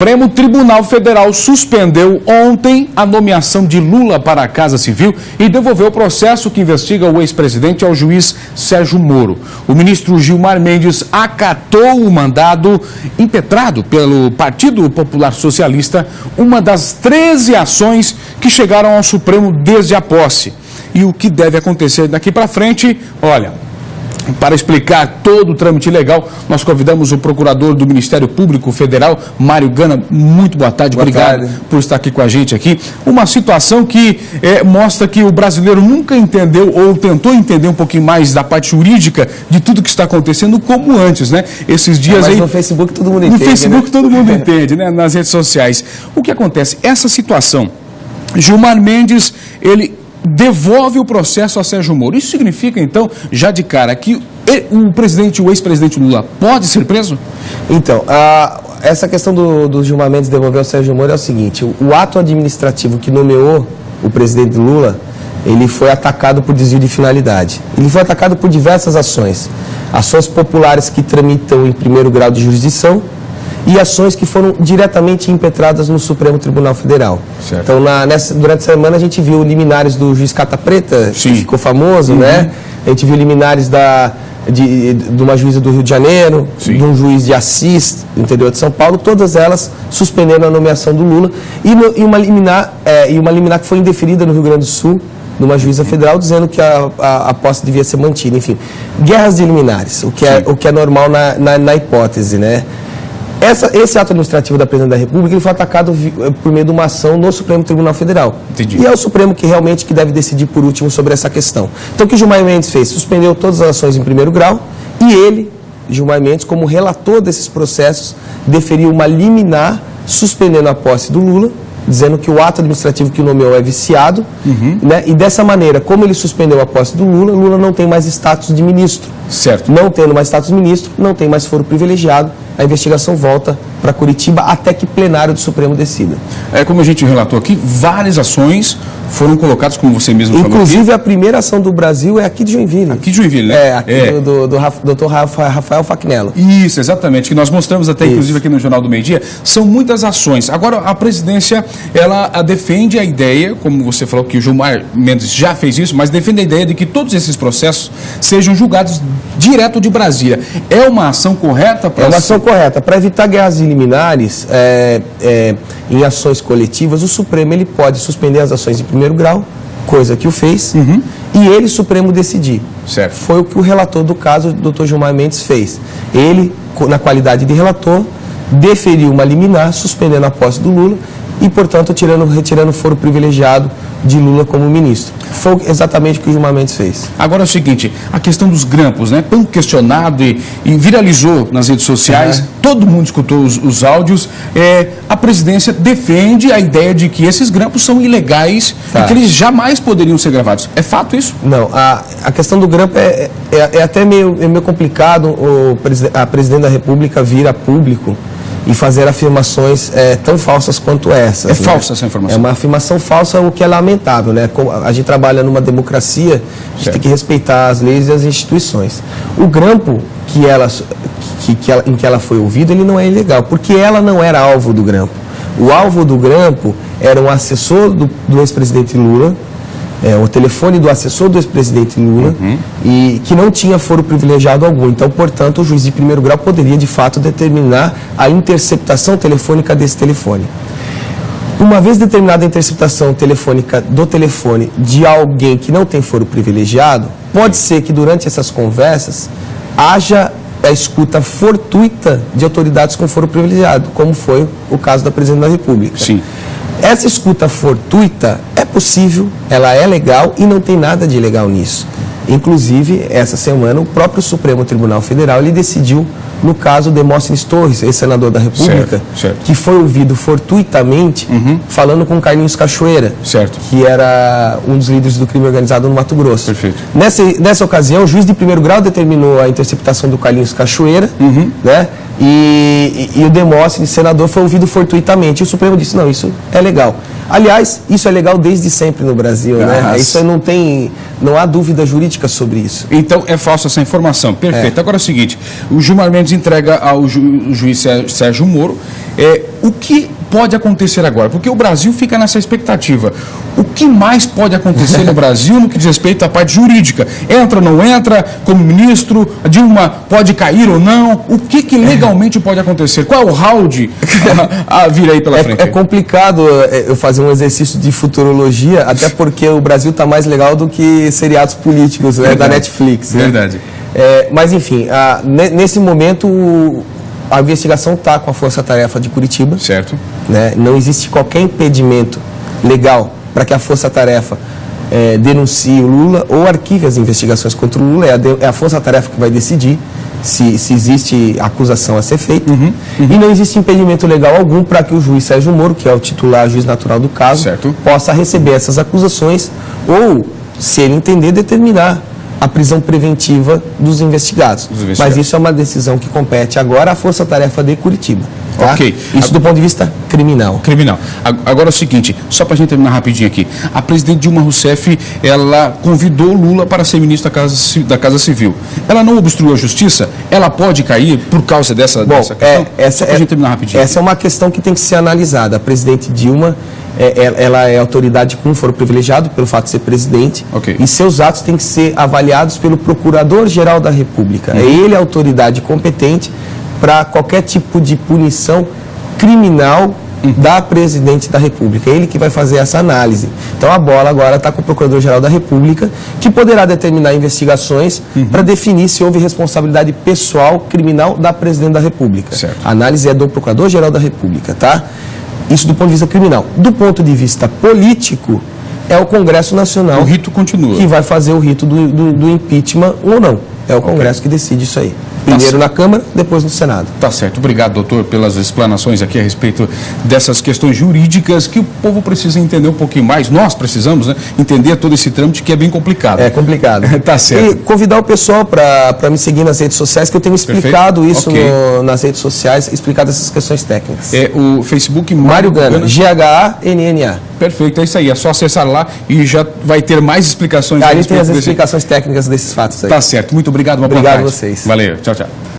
O Supremo Tribunal Federal suspendeu ontem a nomeação de Lula para a Casa Civil e devolveu o processo que investiga o ex-presidente ao juiz Sérgio Moro. O ministro Gilmar Mendes acatou o mandado impetrado pelo Partido Popular Socialista, uma das 13 ações que chegaram ao Supremo desde a posse. E o que deve acontecer daqui para frente, olha... Para explicar todo o trâmite legal, nós convidamos o procurador do Ministério Público Federal, Mário Gana. Muito boa tarde, obrigado por estar aqui com a gente aqui. Uma situação que mostra que o brasileiro nunca entendeu ou tentou entender um pouquinho mais da parte jurídica de tudo que está acontecendo como antes, né? Esses dias mas aí... no Facebook todo mundo entende, No Facebook todo mundo entende, né? Nas redes sociais. O que acontece? Essa situação, Gilmar Mendes, ele... devolve o processo a Sérgio Moro. Isso significa, então, já de cara, que o ex-presidente Lula pode ser preso? Então, essa questão do Gilmar Mendes devolver ao Sérgio Moro é o seguinte: o ato administrativo que nomeou o presidente Lula, ele foi atacado por desvio de finalidade. Ele foi atacado por diversas ações. Ações populares que tramitam em primeiro grau de jurisdição, e ações que foram diretamente impetradas no Supremo Tribunal Federal. Certo. Então, durante a semana, a gente viu liminares do juiz Cata Preta, que ficou famoso, né? A gente viu liminares de uma juíza do Rio de Janeiro, de um juiz de Assis, no interior de São Paulo, todas elas suspendendo a nomeação do Lula, e uma liminar que foi indeferida no Rio Grande do Sul, numa juíza federal, dizendo que a posse devia ser mantida. Enfim, guerras de liminares, o que é normal na hipótese, né? Esse ato administrativo da Presidente da República, ele foi atacado por meio de uma ação no Supremo Tribunal Federal. Entendi. E é o Supremo que realmente deve decidir por último sobre essa questão. Então, o que Gilmar Mendes fez? Suspendeu todas as ações em primeiro grau e ele, Gilmar Mendes, como relator desses processos, deferiu uma liminar suspendendo a posse do Lula, dizendo que o ato administrativo que o nomeou é viciado, né? E dessa maneira, como ele suspendeu a posse do Lula, Lula não tem mais status de ministro. Certo. Não tendo mais status de ministro, não tem mais foro privilegiado, a investigação volta para Curitiba até que plenário do Supremo decida. Como a gente relatou aqui, várias ações foram colocadas, como você mesmo falou. Inclusive, a primeira ação do Brasil é aqui de Joinville. Aqui de Joinville, né? Do Dr. Rafael Facnello. Isso, exatamente, que nós mostramos até, inclusive, aqui no Jornal do Meio-Dia. São muitas ações. Agora, a presidência, ela defende a ideia, como você falou que o Gilmar Mendes já fez isso, mas defende a ideia de que todos esses processos sejam julgados direto de Brasília. É uma ação correta? É uma ação correta. Para evitar guerras liminares em ações coletivas, o Supremo ele pode suspender as ações em primeiro grau, coisa que o fez, e ele, Supremo, decidir. Certo. Foi o que o relator do caso, o Dr. Gilmar Mendes, fez. Ele, na qualidade de relator, deferiu uma liminar, suspendendo a posse do Lula e, portanto, retirando o foro privilegiado de Lula como ministro. Foi exatamente o que o Gilmar Mendes fez. Agora é o seguinte, a questão dos grampos, né? Tão questionado e viralizou nas redes sociais, todo mundo escutou os áudios. A presidência defende a ideia de que esses grampos são ilegais e que eles jamais poderiam ser gravados. É fato isso? Não, a questão do grampo é até meio complicado a presidente da República vir a público e fazer afirmações tão falsas quanto essas. É falsa essa informação? É uma afirmação falsa, o que é lamentável, né? A gente trabalha numa democracia, a gente tem que respeitar as leis e as instituições. O grampo em que ela foi ouvida, ele não é ilegal, porque ela não era alvo do grampo. O alvo do grampo era um assessor do ex-presidente Lula, o telefone do assessor do ex-presidente Lula, e que não tinha foro privilegiado algum. Então, portanto, o juiz de primeiro grau poderia, de fato, determinar a interceptação telefônica desse telefone. Uma vez determinada a interceptação telefônica do telefone de alguém que não tem foro privilegiado, pode ser que durante essas conversas haja a escuta fortuita de autoridades com foro privilegiado, como foi o caso da Presidente da República. Sim. Essa escuta fortuita é possível, ela é legal e não tem nada de ilegal nisso. Inclusive, essa semana, o próprio Supremo Tribunal Federal ele decidiu no caso Demóstenes Torres, ex-senador da República, que foi ouvido fortuitamente falando com Carlinhos Cachoeira, que era um dos líderes do crime organizado no Mato Grosso. Perfeito. Nessa ocasião, o juiz de primeiro grau determinou a interceptação do Carlinhos Cachoeira, né? E o Demóstenes, senador, foi ouvido fortuitamente. E o Supremo disse, não, isso é legal. Aliás, isso é legal desde sempre no Brasil, né? Isso não há dúvida jurídica sobre isso. Então é falsa essa informação. Perfeito. Agora é o seguinte, o Gilmar Mendes entrega ao juiz Sérgio Moro o que pode acontecer agora, porque o Brasil fica nessa expectativa. O que mais pode acontecer no Brasil no que diz respeito à parte jurídica? Entra ou não entra como ministro? A Dilma pode cair ou não? O que legalmente pode acontecer? Qual é o round a vir aí pela frente? É complicado eu fazer um exercício de futurologia, até porque o Brasil está mais legal do que seriados políticos, né, da Netflix. Né? Verdade. Mas enfim, nesse momento a investigação está com a Força Tarefa de Curitiba. Certo. Né? Não existe qualquer impedimento legal para que a Força Tarefa denuncie o Lula ou arquive as investigações contra o Lula. É a Força Tarefa que vai decidir se existe acusação a ser feita. E não existe impedimento legal algum para que o juiz Sérgio Moro, que é o titular juiz natural do caso, certo, possa receber essas acusações ou, se ele entender, determinar a prisão preventiva dos investigados. Mas isso é uma decisão que compete agora à Força Tarefa de Curitiba. Tá? Ok. Isso do ponto de vista criminal. Criminal. Agora é o seguinte, só para a gente terminar rapidinho aqui. A presidente Dilma Rousseff, ela convidou Lula para ser ministro da Casa Civil. Ela não obstruiu a justiça? Ela pode cair por causa dessa questão? Só para a gente terminar rapidinho. Essa é uma questão que tem que ser analisada. A presidente Dilma, ela é autoridade com foro privilegiado pelo fato de ser presidente. Okay. E seus atos têm que ser avaliados pelo Procurador-Geral da República. É ele a autoridade competente para qualquer tipo de punição criminal da presidente da República. É ele que vai fazer essa análise. Então a bola agora está com o Procurador-Geral da República, que poderá determinar investigações para definir se houve responsabilidade pessoal criminal da presidente da República. Certo. A análise é do Procurador-Geral da República, tá? Isso do ponto de vista criminal. Do ponto de vista político, é o Congresso Nacional. O rito continua. Que vai fazer o rito do impeachment ou não. É o Congresso que decide isso aí. Primeiro na Câmara, depois no Senado. Tá certo. Obrigado, doutor, pelas explanações aqui a respeito dessas questões jurídicas que o povo precisa entender um pouquinho mais. Nós precisamos, né, entender todo esse trâmite que é bem complicado. É complicado. Tá certo. E convidar o pessoal para me seguir nas redes sociais, que eu tenho explicado isso nas redes sociais, explicado essas questões técnicas. O Facebook Mário Gana, G-H-A-N-N-A. Perfeito, é isso aí. É só acessar lá e já vai ter mais explicações. Ali tem as explicações técnicas desses fatos aí. Tá certo. Muito obrigado. Obrigado a vocês. Valeu. Tchau, tchau.